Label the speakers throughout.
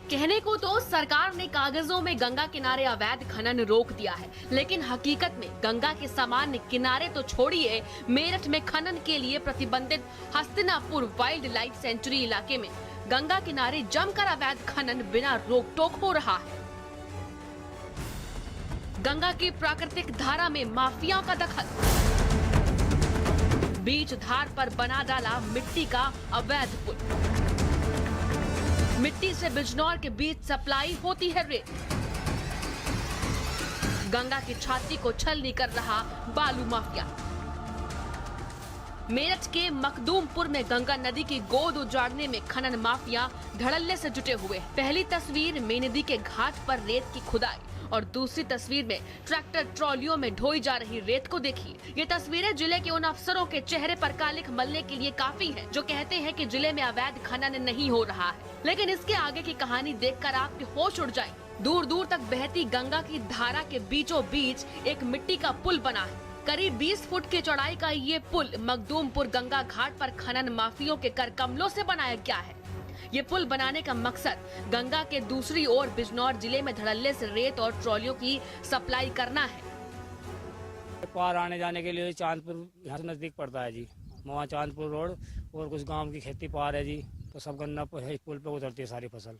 Speaker 1: कहने को तो सरकार ने कागजों में गंगा किनारे अवैध खनन रोक दिया है, लेकिन हकीकत में गंगा के सामान्य किनारे तो छोड़िए, मेरठ में खनन के लिए प्रतिबंधित हस्तिनापुर वाइल्ड लाइफ सेंचुरी इलाके में गंगा किनारे जमकर अवैध खनन बिना रोक टोक हो रहा है। गंगा की प्राकृतिक धारा में माफियाओं का दखल, बीच धार पर बना डाला मिट्टी का अवैध पुल, मिट्टी से बिजनौर के बीच सप्लाई होती है रेत, गंगा की छाती को छलनी कर रहा बालू माफिया। मेरठ के मखदूमपुर में गंगा नदी की गोद उजाड़ने में खनन माफिया धड़ल्ले से जुटे हुए हैं। पहली तस्वीर में नदी के घाट पर रेत की खुदाई और दूसरी तस्वीर में ट्रैक्टर ट्रॉलियों में ढोई जा रही रेत को देखिए। ये तस्वीरें जिले के उन अफसरों के चेहरे पर कालिख मलने के लिए काफी हैं, जो कहते हैं कि जिले में अवैध खनन नहीं हो रहा है, लेकिन इसके आगे की कहानी देखकर आपके होश उड़ जाए। दूर दूर तक बहती गंगा की धारा के बीचों बीच एक मिट्टी का पुल बना है। करीब 20 फुट की चौड़ाई का ये पुल मखदूमपुर गंगा घाट पर खनन माफियों के कर कमलों से बनाया गया है। ये पुल बनाने का मकसद गंगा के दूसरी ओर बिजनौर जिले में धड़ल्ले से रेत और ट्रॉलियों की सप्लाई करना है।
Speaker 2: पार आने जाने के लिए चांदपुर यहाँ से नजदीक पड़ता है जी, वहाँ चांदपुर रोड और कुछ गांव की खेती पार है जी, तो सब गन्ना पुल पे उतरती है सारी फसल,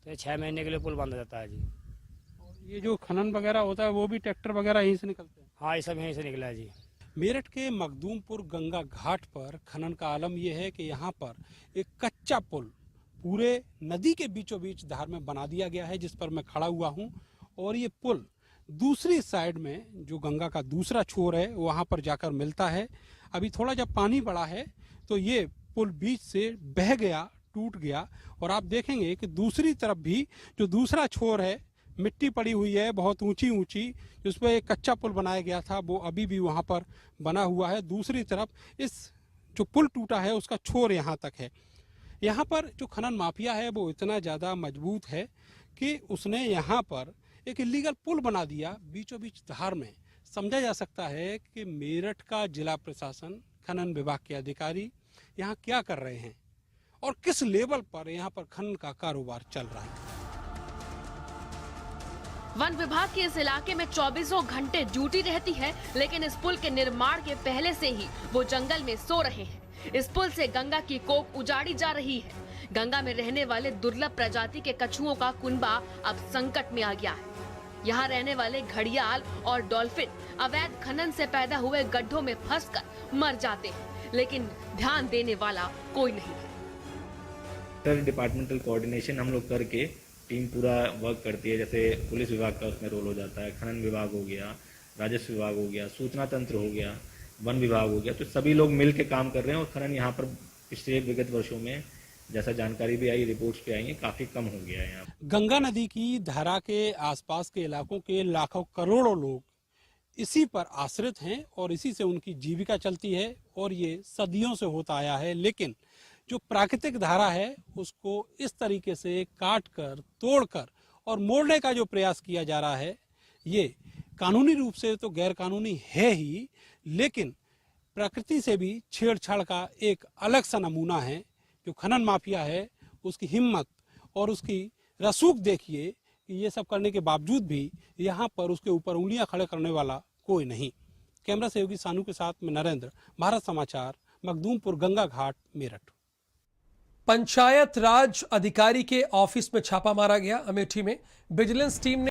Speaker 2: तो 6 महीने के लिए पुल बंद रहता है जी।
Speaker 3: ये जो खनन वगैरह होता है वो भी ट्रैक्टर वगैरह यहीं से निकलते हैं?
Speaker 2: हाँ, ये सब यहीं से निकला है जी।
Speaker 3: मेरठ के मखदूमपुर गंगा घाट पर खनन का आलम यह है कि यहाँ पर एक कच्चा पुल पूरे नदी के बीचों बीच धार में बना दिया गया है, जिस पर मैं खड़ा हुआ हूँ। और ये पुल दूसरी साइड में जो गंगा का दूसरा छोर है वहाँ पर जाकर मिलता है। अभी थोड़ा जब पानी बढ़ा है तो ये पुल बीच से बह गया, टूट गया, और आप देखेंगे कि दूसरी तरफ भी जो दूसरा छोर है मिट्टी पड़ी हुई है बहुत ऊंची ऊंची, जिस पर एक कच्चा पुल बनाया गया था वो अभी भी वहाँ पर बना हुआ है। दूसरी तरफ इस जो पुल टूटा है उसका छोर यहाँ तक है। यहाँ पर जो खनन माफिया है वो इतना ज़्यादा मजबूत है कि उसने यहाँ पर एक इलीगल पुल बना दिया बीचों बीच धार में। समझा जा सकता है कि मेरठ का जिला प्रशासन, खनन विभाग के अधिकारी यहाँ क्या कर रहे हैं और किस लेवल पर यहाँ पर खनन का कारोबार चल रहा है।
Speaker 1: वन विभाग के इस इलाके में 24 घंटे ड्यूटी रहती है, लेकिन इस पुल के निर्माण के पहले से ही वो जंगल में सो रहे हैं। इस पुल से गंगा की कोख उजाड़ी जा रही है। गंगा में रहने वाले दुर्लभ प्रजाति के कछुओं का कुनबा अब संकट में आ गया है। यहाँ रहने वाले घड़ियाल और डॉल्फिन अवैध खनन से पैदा हुए गड्ढों में फंसकर मर जाते हैं, लेकिन ध्यान देने वाला कोई नहीं है।
Speaker 4: इंटर डिपार्टमेंटल कोऑर्डिनेशन हम लोग करके टीम पूरा वर्क करती है। जैसे पुलिस विभाग का उसमें रोल हो जाता है, खनन विभाग हो गया, राजस्व विभाग हो गया, सूचना तंत्र हो गया, वन विभाग हो गया, तो सभी लोग मिल के काम कर रहे हैं। और खनन यहाँ पर पिछले विगत वर्षों में जैसा जानकारी भी आई, रिपोर्ट्स पे आई है, काफी कम हो गया है यहाँ।
Speaker 3: गंगा नदी की धारा के आसपास के इलाकों के लाखों करोड़ों लोग इसी पर आश्रित हैं और इसी से उनकी जीविका चलती है और ये सदियों से होता आया है। लेकिन जो प्राकृतिक धारा है उसको इस तरीके से काट कर, तोड़कर और मोड़ने का जो प्रयास किया जा रहा है, ये कानूनी रूप से तो गैर कानूनी है ही, लेकिन प्रकृति से भी छेड़छाड़ का एक अलग सा नमूना है। जो खनन माफिया है उसकी हिम्मत और उसकी रसूख देखिए कि ये सब करने के बावजूद भी यहाँ पर उसके ऊपर उंगलियां खड़े करने वाला कोई नहीं। कैमरा सहयोगी सानू के साथ में नरेंद्र, भारत समाचार, मखदूमपुर गंगा घाट, मेरठ।
Speaker 5: पंचायत राज अधिकारी के ऑफिस में छापा मारा गया। अमेठी में विजिलेंस टीम ने